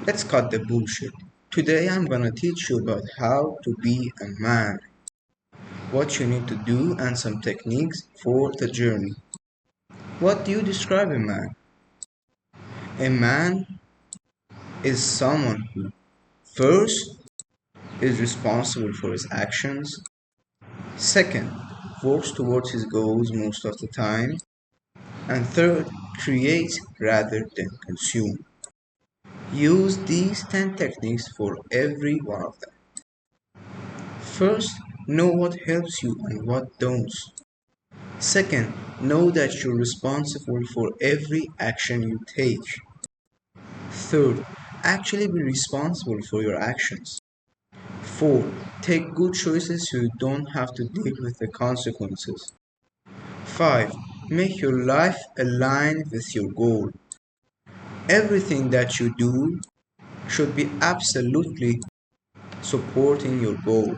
Let's cut the bullshit. Today I'm gonna teach you about how to be a man, what you need to do, and some techniques for the journey. What do you describe a man? A man is someone who, first, is responsible for his actions, second, works towards his goals most of the time, and third, creates rather than consume. Use these 10 techniques for every one of them. First, know what helps you and what don't. Second, know that you're responsible for every action you take. Third, actually be responsible for your actions. Four, take good choices so you don't have to deal with the consequences. 5. Make your life align with your goal. Everything that you do should be absolutely supporting your goal.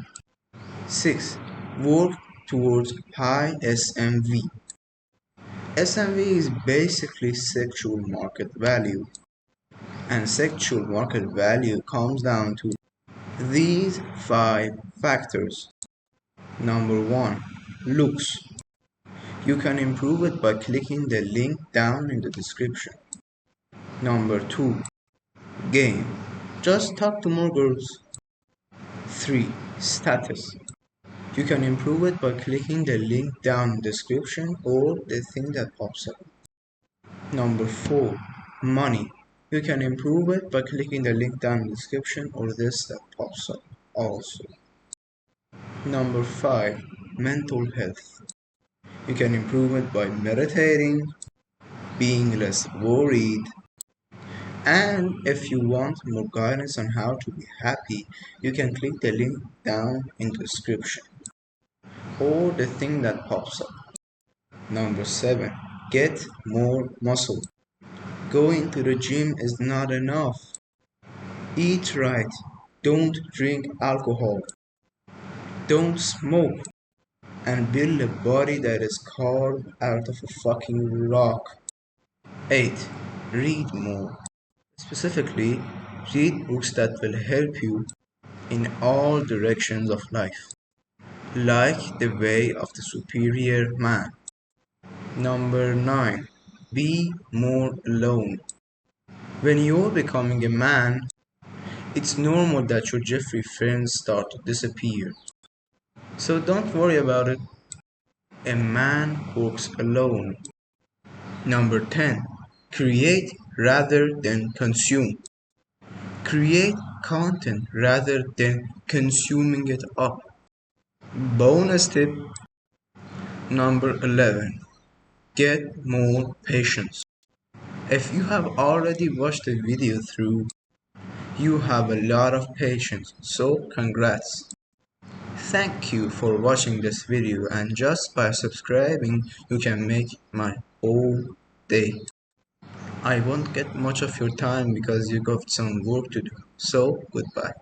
6. Work towards high SMV. SMV is basically sexual market value, and sexual market value comes down to these 5 factors. Number 1. Looks. You can improve it by clicking the link down in the description. Number 2. Game. Just talk to more girls. 3. Status. You can improve it by clicking the link down in the description or the thing that pops up. Number 4. Money. You can improve it by clicking the link down in the description or this that pops up also. Number 5. Mental health. You can improve it by meditating, being less worried, and if you want more guidance on how to be happy, you can click the link down in the description or the thing that pops up. Number 7. Get more muscle. Going to the gym is not enough. Eat right. Don't drink alcohol. Don't smoke. And build a body that is carved out of a fucking rock. 8. Read more. Specifically, read books that will help you in all directions of life, like The Way of the Superior Man. Number 9. Be more alone. When you're becoming a man, it's normal that your Jeffrey friends start to disappear. So don't worry about it. A man works alone. Number 10. Create rather than consume. Create content rather than consuming it up. Bonus tip number 11. Get more patience. If you have already watched the video through, you have a lot of patience, so congrats. Thank you for watching this video, and just by subscribing you can make my whole day. I won't get much of your time because you got some work to do, so goodbye.